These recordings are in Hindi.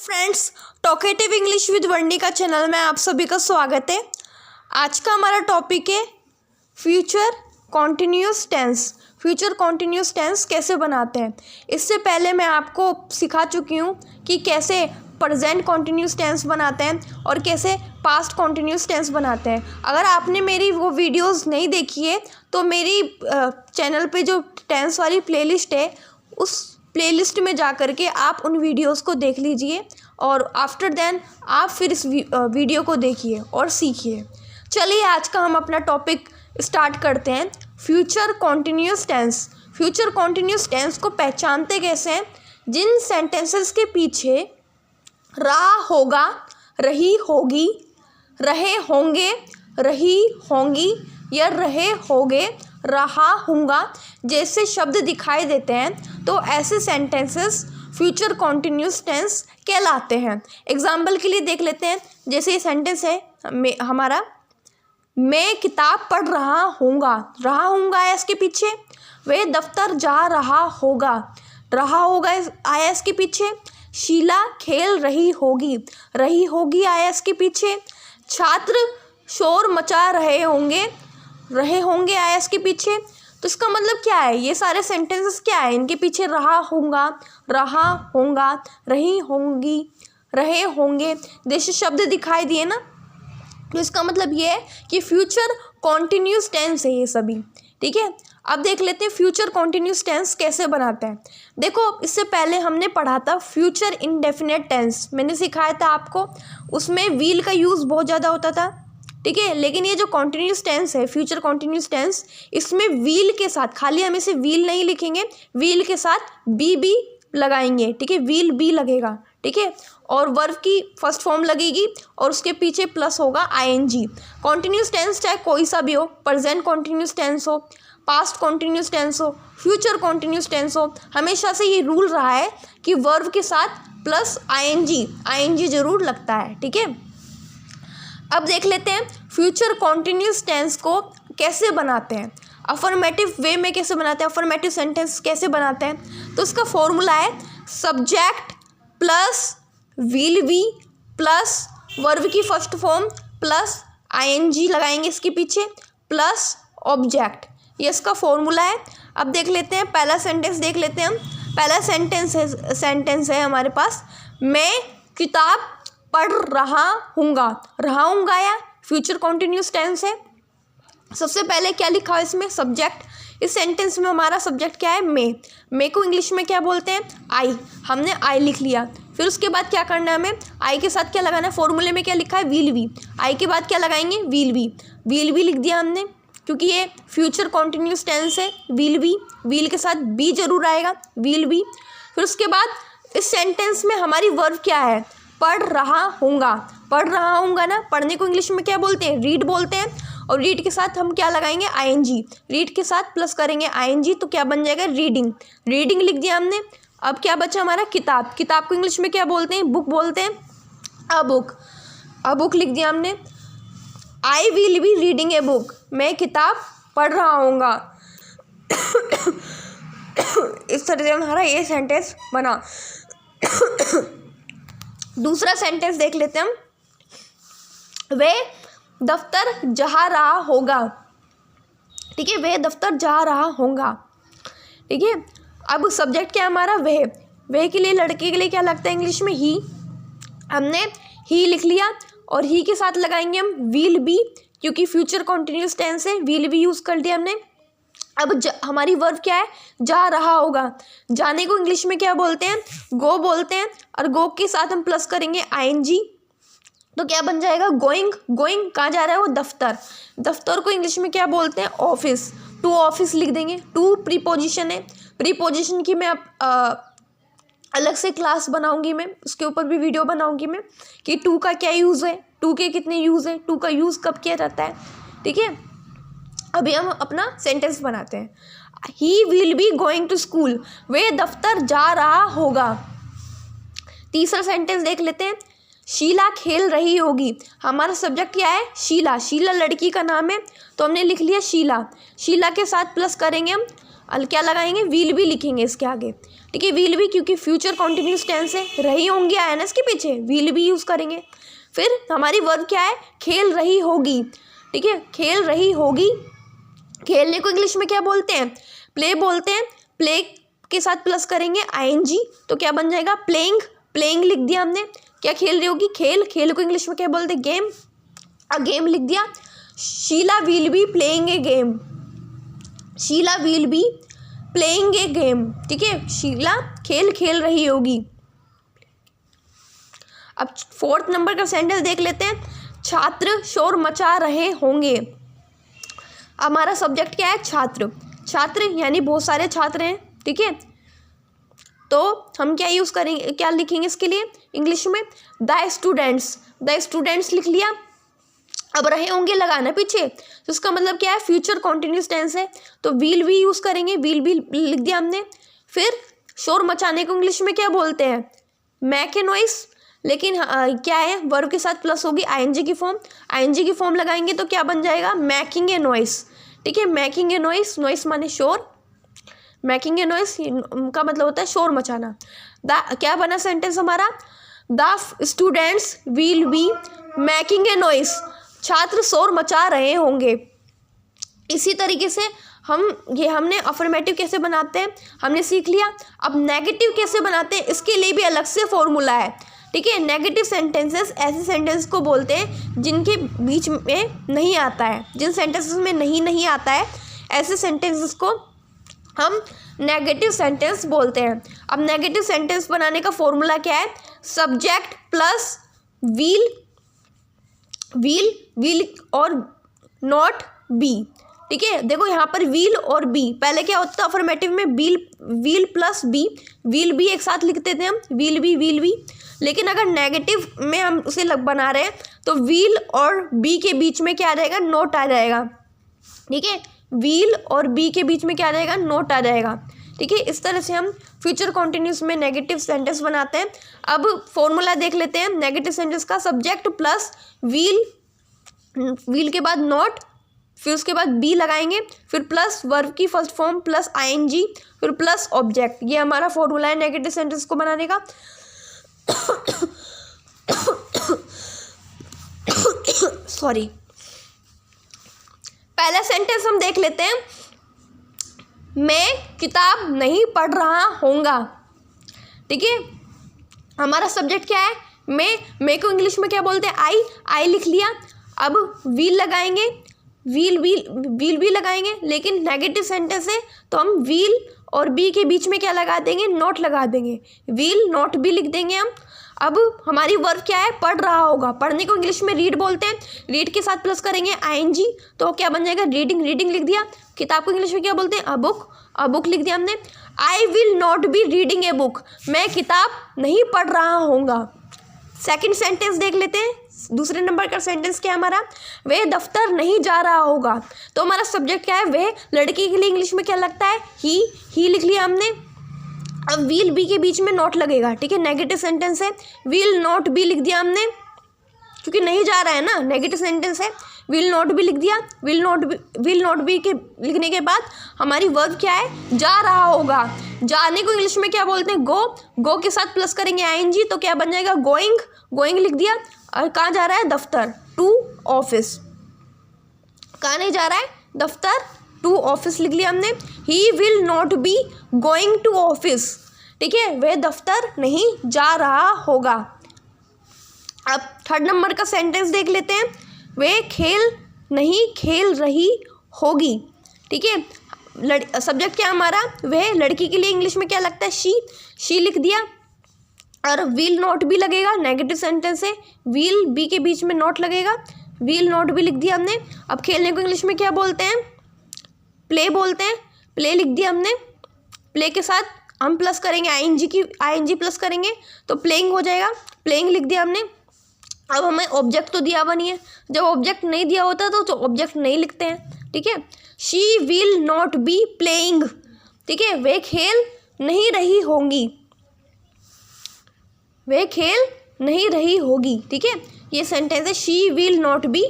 Friends, talkative English with Varnika channel में आप सभी का स्वागत है। आज का हमारा टॉपिक है future continuous tense. Future continuous tense कैसे बनाते हैं। इससे पहले मैं आपको सिखा चुकी हूँ कि कैसे प्रेजेंट कॉन्टिन्यूअस टेंस बनाते हैं और कैसे पास्ट कॉन्टिन्यूअस टेंस बनाते हैं। अगर आपने मेरी वो वीडियोस नहीं देखी है तो मेरी चैनल पे जो टेंस वाली प्लेलिस्ट है उस प्लेलिस्ट में जा कर के आप उन वीडियोस को देख लीजिए और आफ्टर देन आप फिर इस वीडियो को देखिए और सीखिए। चलिए आज का हम अपना टॉपिक स्टार्ट करते हैं। Future continuous tense. Future continuous tense को पहचानते कैसे हैं। जिन सेंटेंसेस के पीछे रहा होगा, रही होगी, रहे होंगे, रही होंगी या रहे होगे, रहा हूँगा जैसे शब्द दिखाई देते हैं तो ऐसे सेंटेंसेस फ्यूचर कॉन्टिन्यूअस टेंस कहलाते हैं। एग्जाम्पल के लिए देख लेते हैं। जैसे ये सेंटेंस है हमारा, मैं किताब पढ़ रहा हूँगा है इसके पीछे। वह दफ्तर जा रहा होगा आया इसके पीछे। शीला खेल रही होगी आया इसके पीछे। छात्र शोर मचा रहे होंगे आया इसके पीछे। तो इसका मतलब क्या है, ये सारे सेंटेंसेस क्या है, इनके पीछे रहा होगा, रही होंगी, रहे होंगे जैसे शब्द दिखाई दिए ना, तो इसका मतलब ये है कि फ्यूचर कॉन्टिन्यूअस टेंस है ये सभी। ठीक है, अब देख लेते हैं फ्यूचर कॉन्टिन्यूअस टेंस कैसे बनाते हैं। देखो, इससे पहले हमने पढ़ा था फ्यूचर इंडेफिनिट टेंस, मैंने सिखाया था आपको। उसमें वील का यूज़ बहुत ज़्यादा होता था। ठीक है, लेकिन ये जो कॉन्टिन्यूअस टेंस है, फ्यूचर कॉन्टिन्यूअस टेंस, इसमें वील के साथ, खाली हम इसे वील नहीं लिखेंगे, वील के साथ बी लगाएंगे। ठीक है, वील बी लगेगा। ठीक है, और वर्ब की फर्स्ट फॉर्म लगेगी और उसके पीछे प्लस होगा आईएनजी। कॉन्टिन्यूअस टेंस चाहे कोई सा भी हो, प्रेजेंट कॉन्टिन्यूअस टेंस हो, पास्ट कॉन्टिन्यूअस टेंस हो, फ्यूचर कॉन्टिन्यूअस टेंस हो, हमेशा से ये रूल रहा है कि वर्ब के साथ प्लस आईएनजी जरूर लगता है। ठीक है, अब देख लेते हैं फ्यूचर कॉन्टिन्यूअस टेंस को कैसे बनाते हैं। अफर्मेटिव वे में कैसे बनाते हैं, अफर्मेटिव सेंटेंस कैसे बनाते हैं। तो इसका फॉर्मूला है subject plus will be plus verb की फर्स्ट फॉर्म प्लस आईएनजी लगाएंगे इसके पीछे प्लस ऑब्जेक्ट। ये इसका फॉर्मूला है। अब देख लेते हैं पहला सेंटेंस, देख लेते हैं हम। पहला सेंटेंस है हमारे पास, मैं किताब पढ़ रहा हूँगा या फ्यूचर कॉन्टिन्यूअस टेंस है। सबसे पहले क्या लिखा है इसमें, सब्जेक्ट। इस सेंटेंस में हमारा सब्जेक्ट क्या है, मे को इंग्लिश में क्या बोलते हैं, आई। हमने आई लिख लिया। फिर उसके बाद क्या करना है, हमें आई के साथ क्या लगाना है, फॉर्मूले में क्या लिखा है, विल बी। आई के बाद क्या लगाएंगे, विल बी लिख दिया हमने, क्योंकि ये फ्यूचर कॉन्टिन्यूअस टेंस है। विल के साथ बी जरूर आएगा, विल बी। फिर उसके बाद इस सेंटेंस में हमारी वर्ब क्या है, पढ़ रहा हूँगा ना। पढ़ने को इंग्लिश में क्या बोलते हैं, रीड बोलते हैं। और रीड के साथ हम क्या लगाएंगे, आईएनजी। रीड के साथ प्लस करेंगे आईएनजी तो क्या बन जाएगा, रीडिंग लिख दिया हमने। अब क्या बचा हमारा, किताब को इंग्लिश में क्या बोलते हैं, बुक बोलते हैं, अ बुक लिख दिया हमने। I will be reading a book, मैं किताब पढ़ रहा हूँगा। इस तरह से हमारा ये सेंटेंस बना। दूसरा सेंटेंस देख लेते हैं हम, वे दफ्तर जा रहा होगा। ठीक है, वे दफ्तर जा रहा होगा। ठीक है, अब सब्जेक्ट क्या है हमारा, वे के लिए, लड़के के लिए क्या लगता है इंग्लिश में, ही। हमने ही लिख लिया और ही के साथ लगाएंगे हम विल बी, क्योंकि फ्यूचर कॉन्टिन्यूअस टेंस है, विल बी यूज़ कर दिया हमने। अब हमारी वर्ब क्या है, जा रहा होगा। जाने को इंग्लिश में क्या बोलते हैं, गो बोलते हैं। और गो के साथ हम प्लस करेंगे आईएनजी तो क्या बन जाएगा, गोइंग कहाँ जा रहा है वो, दफ्तर को इंग्लिश में क्या बोलते हैं, ऑफिस। टू ऑफिस लिख देंगे। टू प्रीपोजिशन है, प्रीपोजिशन की मैं अलग से क्लास बनाऊंगी, मैं उसके ऊपर भी वीडियो बनाऊंगी मैं कि टू का क्या यूज़ है, टू के कितने यूज़ है, टू का यूज़ कब किया जाता है। ठीक है, अभी हम अपना सेंटेंस बनाते हैं। He will be going to school, वे दफ्तर जा रहा होगा। तीसरा सेंटेंस देख लेते हैं, शीला खेल रही होगी। हमारा सब्जेक्ट क्या है, शीला लड़की का नाम है तो हमने लिख लिया शीला के साथ प्लस करेंगे हम क्या लगाएंगे, विल बी लिखेंगे इसके आगे, ठीक है। विल बी क्योंकि फ्यूचर कॉन्टिन्यूस टेंस है, रही होंगी आया ना इसके पीछे, विल बी यूज़ करेंगे। फिर हमारी वर्ब क्या है, खेल रही होगी, ठीक है, खेल रही होगी। खेलने को इंग्लिश में क्या बोलते हैं, प्ले बोलते हैं। प्ले के साथ प्लस करेंगे आईएनजी तो क्या बन जाएगा, प्लेइंग। प्लेइंग लिख दिया हमने। क्या खेल रही होगी, खेल। खेल को इंग्लिश में क्या बोलते हैं, गेम। गेम लिख दिया। Sheela will be playing a game, Sheela will be playing a game, ठीक है। शीला खेल खेल रही होगी। अब 4th नंबर का सेंटेंस देख लेते हैं। छात्र शोर मचा रहे होंगे। हमारा सब्जेक्ट क्या है, छात्र। छात्र यानी बहुत सारे छात्र हैं, ठीक है। तो हम क्या यूज़ करेंगे, क्या लिखेंगे इसके लिए इंग्लिश में, द स्टूडेंट्स। द स्टूडेंट्स लिख लिया। अब रहे होंगे लगाना पीछे, तो इसका मतलब क्या है, फ्यूचर कॉन्टिन्यूस टेंस है, तो विल बी यूज़ करेंगे। विल बी लिख दिया हमने। फिर शोर मचाने को इंग्लिश में क्या बोलते हैं, मैक ए नॉइस। लेकिन क्या है, वर्ब के साथ प्लस होगी आईएनजी की फॉर्म। आईएनजी की फॉर्म लगाएंगे तो क्या बन जाएगा, मैकिंग ए नॉइस, ठीक है। मैकिंग ए नॉइस, नॉइस माने शोर, मैकिंग ए नॉइस का मतलब होता है शोर मचाना। क्या बना सेंटेंस हमारा, the students will be making A noise, छात्र शोर मचा रहे होंगे। इसी तरीके से हमने अफर्मेटिव कैसे बनाते हैं हमने सीख लिया। अब नेगेटिव कैसे बनाते हैं, इसके लिए भी अलग से फॉर्मूला है, ठीक है। नेगेटिव सेंटेंसेस ऐसे सेंटेंस को बोलते हैं जिनके बीच में नहीं आता है, जिन सेंटेंसेस में नहीं आता है, ऐसे सेंटेंसेस को हम नेगेटिव सेंटेंस बोलते हैं। अब नेगेटिव सेंटेंस बनाने का फॉर्मूला क्या है, सब्जेक्ट प्लस विल, विल और नॉट बी, ठीक है। देखो यहाँ पर विल और बी, पहले क्या होता था अफर्मेटिव में, will plus be, will be एक साथ लिखते थे हम, विल बी। लेकिन अगर नेगेटिव में हम उसे बना रहे हैं तो विल और बी के बीच में क्या आ जाएगा, नोट आ जाएगा, ठीक है। विल और बी के बीच में क्या आ जाएगा, नोट आ जाएगा, ठीक है। इस तरह से हम फ्यूचर कॉन्टिन्यूस में नेगेटिव सेंटेंस बनाते हैं। अब फॉर्मूला देख लेते हैं नेगेटिव सेंटेंस का, सब्जेक्ट प्लस विल के बाद नॉट, फिर उसके बाद बी लगाएंगे, फिर प्लस वर्ब की फर्स्ट फॉर्म प्लस आईएनजी, फिर प्लस ऑब्जेक्ट। ये हमारा फॉर्मूला है नेगेटिव सेंटेंस को बनाने का। सॉरी, पहला सेंटेंस हम देख लेते हैं, मैं किताब नहीं पढ़ रहा होऊंगा, ठीक है। हमारा सब्जेक्ट क्या है, मैं को इंग्लिश में क्या बोलते हैं, आई लिख लिया। अब विल लगाएंगे, विल बी लगाएंगे, लेकिन नेगेटिव सेंटेंस है तो हम विल और बी के बीच में क्या लगा देंगे, नॉट लगा देंगे, विल नॉट बी लिख देंगे हम। अब हमारी वर्ब क्या है, पढ़ रहा होगा। पढ़ने को इंग्लिश में रीड बोलते हैं, रीड के साथ प्लस करेंगे आईएनजी तो क्या बन जाएगा, रीडिंग लिख दिया। किताब को इंग्लिश में क्या बोलते हैं, अ बुक लिख दिया हमने। I will not B reading a book, मैं किताब नहीं पढ़ रहा होऊंगा। सेकंड सेंटेंस देख लेते हैं, दूसरे नंबर का सेंटेंस क्या है हमारा, वह दफ्तर नहीं जा रहा होगा। तो हमारा सब्जेक्ट क्या है, वह। लड़की के लिए इंग्लिश में क्या लगता है, ही लिख लिया हमने। अब विल बी के बीच में नॉट लगेगा, ठीक है, नेगेटिव सेंटेंस है, विल नॉट बी लिख दिया हमने क्योंकि नहीं जा रहा है ना, नेगेटिव सेंटेंस है, विल नॉट बी लिख दिया। विल नॉट बी के लिखने के बाद हमारी वर्ब क्या है, जा रहा होगा। जाने को इंग्लिश में क्या बोलते हैं, गो के साथ प्लस करेंगे आईएनजी तो क्या बन जाएगा, गोइंग लिख दिया। और कहाँ जा रहा है, दफ्तर, टू ऑफिस। कहाँ नहीं जा रहा है, दफ्तर, टू ऑफिस लिख लिया हमने। He will not be going to office, ठीक है, वह दफ्तर नहीं जा रहा होगा। अब थर्ड नंबर का सेंटेंस देख लेते हैं, वे खेल नहीं खेल रही होगी, ठीक है। सब्जेक्ट क्या हमारा, वह। लड़की के लिए इंग्लिश में क्या लगता है, शी लिख दिया। और विल नॉट भी लगेगा, नेगेटिव सेंटेंस है, विल बी के बीच में नॉट लगेगा, विल नॉट भी लिख दिया हमने। अब खेलने को इंग्लिश में क्या बोलते हैं, प्ले बोलते हैं, प्ले लिख दिया हमने। प्ले के साथ हम प्लस करेंगे आईएनजी प्लस करेंगे तो प्लेइंग हो जाएगा, प्लेइंग लिख दिया हमने। अब हमें ऑब्जेक्ट तो दिया हुआ नहीं है, जब ऑब्जेक्ट नहीं दिया होता तो ऑब्जेक्ट नहीं लिखते हैं, ठीक है। She will not be playing, ठीक है, वे खेल नहीं रही होंगी, वे खेल नहीं रही होगी, ठीक है। ये सेंटेंस है, she will not be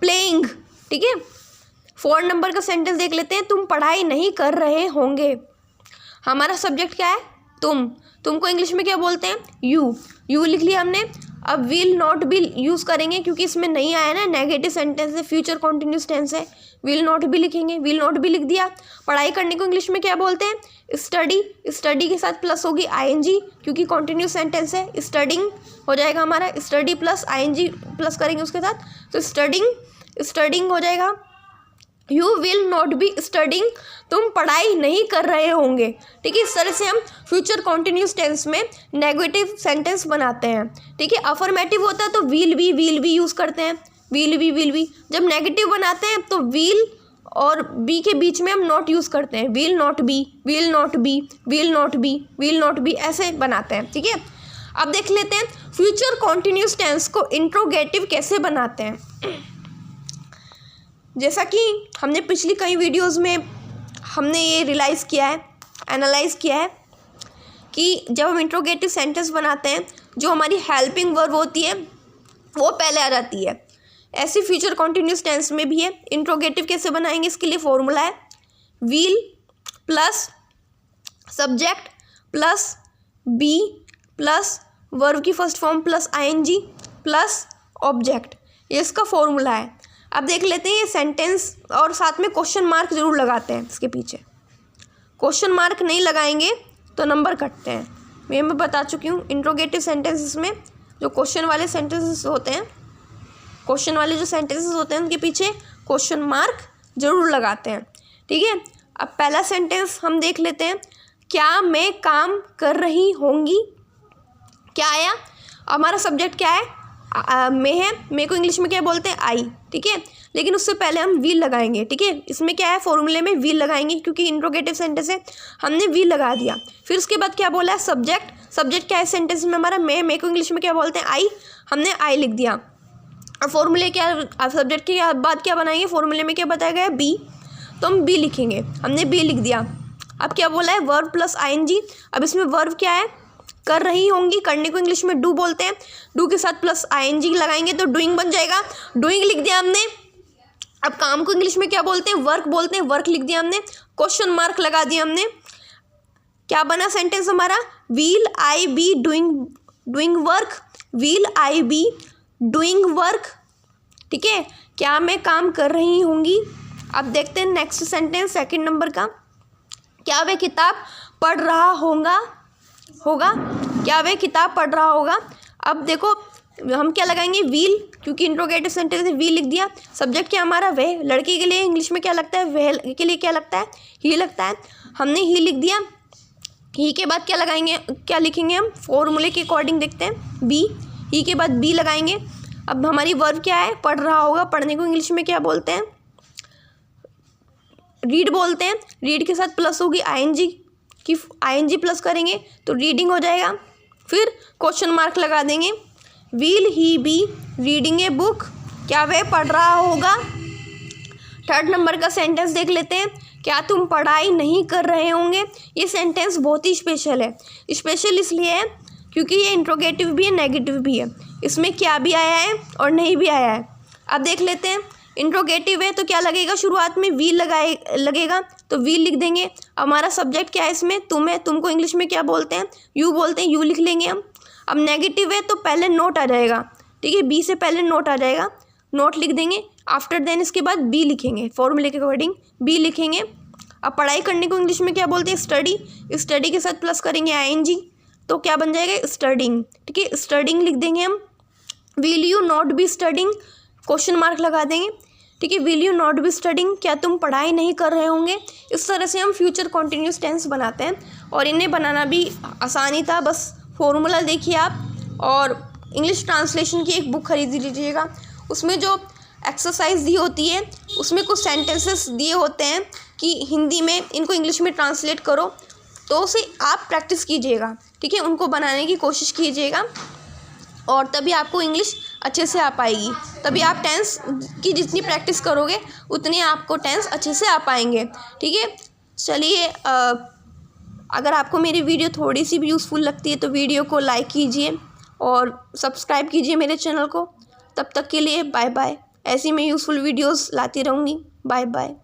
playing, ठीक है। 4 नंबर का सेंटेंस देख लेते हैं। तुम पढ़ाई नहीं कर रहे होंगे। हमारा सब्जेक्ट क्या है? तुमको इंग्लिश में क्या बोलते हैं? यू लिख लिया हमने। अब विल नॉट बी यूज़ करेंगे क्योंकि इसमें नहीं आया ना, नेगेटिव सेंटेंस है, फ्यूचर कॉन्टिन्यूस टेंस है। विल नॉट बी लिखेंगे, विल नॉट बी लिख दिया। पढ़ाई करने को इंग्लिश में क्या बोलते हैं? स्टडी के साथ प्लस होगी आईएनजी क्योंकि कॉन्टिन्यूस सेंटेंस है। स्टडिंग हो जाएगा हमारा, स्टडी प्लस आईएनजी प्लस करेंगे उसके साथ, तो स्टडिंग हो जाएगा। You will not be studying, तुम पढ़ाई नहीं कर रहे होंगे। ठीक है, इस तरह से हम फ्यूचर कॉन्टिन्यूस टेंस में नेगेटिव सेंटेंस बनाते हैं। ठीक है, अफर्मेटिव होता है तो विल बी यूज़ करते हैं। Will be. जब नेगेटिव बनाते हैं तो विल और बी के बीच में हम नॉट यूज़ करते हैं। विल नॉट बी ऐसे बनाते हैं। ठीक है, अब देख लेते हैं फ्यूचर कॉन्टिन्यूस टेंस को इंट्रोगेटिव कैसे बनाते हैं। जैसा कि हमने पिछली कई वीडियोस में हमने ये एनालाइज किया है कि जब हम इंट्रोगेटिव सेंटेंस बनाते हैं, जो हमारी हेल्पिंग वर्ब होती है वो पहले आ जाती है। ऐसी फ्यूचर कॉन्टिन्यूस टेंस में भी है। इंट्रोगेटिव कैसे बनाएंगे, इसके लिए फॉर्मूला है will plus subject plus be plus verb की first form plus I N G plus object, ये इसका फॉर्मूला है। अब देख लेते हैं ये सेंटेंस, और साथ में क्वेश्चन मार्क जरूर लगाते हैं इसके पीछे। क्वेश्चन मार्क नहीं लगाएंगे तो नंबर कटते हैं। मैं बता चुकी हूँ इंट्रोगेटिव सेंटेंसेस में जो क्वेश्चन वाले सेंटेंसेस होते हैं, उनके पीछे क्वेश्चन मार्क जरूर लगाते हैं। ठीक है, अब पहला सेंटेंस हम देख लेते हैं। क्या मैं काम कर रही होंगी? क्या आया? हमारा सब्जेक्ट क्या है? मैं है। मैं को इंग्लिश में क्या बोलते हैं? आई। ठीक है, लेकिन उससे पहले हम विल लगाएंगे। ठीक है, इसमें क्या है, फॉर्मूले में विल लगाएंगे क्योंकि इंट्रोगेटिव सेंटेंस है, हमने विल लगा दिया। फिर उसके बाद क्या बोला है? सब्जेक्ट क्या है सेंटेंस में हमारा? मैं को इंग्लिश में क्या बोलते हैं? आई। हमने आई लिख दिया। और फॉर्मूले क्या, सब्जेक्ट के बाद क्या बनाएंगे? फॉर्मूले में क्या बताया गया है? बी, तो हम बी लिखेंगे। हमने बी लिख दिया। अब क्या बोला है? Verb plus ING. अब इसमें वर्ब क्या है? कर रही होंगी। करने को इंग्लिश में डू बोलते हैं। डू के साथ प्लस आईएनजी लगाएंगे तो डूइंग बन जाएगा। डूइंग लिख दिया हमने। अब काम को इंग्लिश में क्या बोलते हैं? वर्क बोलते हैं। वर्क लिख दिया हमने। क्वेश्चन मार्क लगा दिया हमने। क्या बना सेंटेंस हमारा? Will I be doing work. Will I be doing work. ठीक है, क्या मैं काम कर रही होंगी? अब देखते हैं नेक्स्ट सेंटेंस, सेकंड नंबर का। क्या वह किताब पढ़ रहा होगा? क्या वह किताब पढ़ रहा होगा? अब देखो हम क्या लगाएंगे? विल, क्योंकि इंट्रोगेटिव सेंटेंस है, विल लिख दिया। सब्जेक्ट क्या हमारा? वह। लड़के के लिए इंग्लिश में क्या लगता है? वह के लिए क्या लगता है? ही लगता है। हमने ही लिख दिया। ही के बाद क्या लगाएंगे, क्या लिखेंगे हम? फॉर्मूले के अकॉर्डिंग देखते हैं, बी। ही के बाद बी लगाएंगे। अब हमारी वर्ब क्या है? पढ़ रहा होगा। पढ़ने को इंग्लिश में क्या बोलते हैं? रीड बोलते हैं। रीड के साथ प्लस होगी आईएनजी की, आईएनजी प्लस करेंगे तो रीडिंग हो जाएगा। फिर क्वेश्चन मार्क लगा देंगे। Will he be reading a book? क्या वह पढ़ रहा होगा? थर्ड नंबर का सेंटेंस देख लेते हैं। क्या तुम पढ़ाई नहीं कर रहे होंगे? ये सेंटेंस बहुत ही स्पेशल है। स्पेशल इसलिए है क्योंकि ये इंट्रोगेटिव भी है, नेगेटिव भी है। इसमें क्या भी आया है और नहीं भी आया है। अब देख लेते हैं। इंट्रोगेटिव है तो क्या लगेगा? शुरुआत में विल लगेगा तो विल लिख देंगे। हमारा सब्जेक्ट क्या है इसमें? तुम है। तुमको इंग्लिश में क्या बोलते हैं? यू बोलते हैं। यू लिख लेंगे हम। अब नेगेटिव है तो पहले नोट आ जाएगा। ठीक है, बी से पहले नोट आ जाएगा, नोट लिख देंगे। आफ्टर देन इसके बाद बी लिखेंगे, फॉर्मूले के अकॉर्डिंग बी लिखेंगे। अब पढ़ाई करने को इंग्लिश में क्या बोलते हैं? स्टडी के साथ प्लस करेंगे आईएनजी तो क्या बन जाएगा? स्टडिंग। ठीक है, स्टडिंग लिख देंगे हम। Will you not be studying? Question mark लगा देंगे। ठीक है, will you not be studying? क्या तुम पढ़ाई नहीं कर रहे होंगे? इस तरह से हम फ्यूचर कॉन्टिन्यूस टेंस बनाते हैं और इन्हें बनाना भी आसानी था। बस फॉर्मूला देखिए आप, और इंग्लिश ट्रांसलेशन की एक बुक खरीद लीजिएगा। उसमें जो एक्सरसाइज दी होती है उसमें कुछ सेंटेंसेस दिए होते हैं कि हिंदी में इनको इंग्लिश में ट्रांसलेट करो, तो उसे आप प्रैक्टिस कीजिएगा। ठीक है, उनको बनाने की कोशिश कीजिएगा और तभी आपको इंग्लिश अच्छे से आ पाएगी। तभी आप टेंस की जितनी प्रैक्टिस करोगे उतने आपको टेंस अच्छे से आ पाएंगे। ठीक है, चलिए, अगर आपको मेरी वीडियो थोड़ी सी भी यूज़फुल लगती है तो वीडियो को लाइक कीजिए और सब्सक्राइब कीजिए मेरे चैनल को। तब तक के लिए बाय बाय। ऐसी मैं यूज़फुल वीडियोस लाती रहूँगी। Bye bye.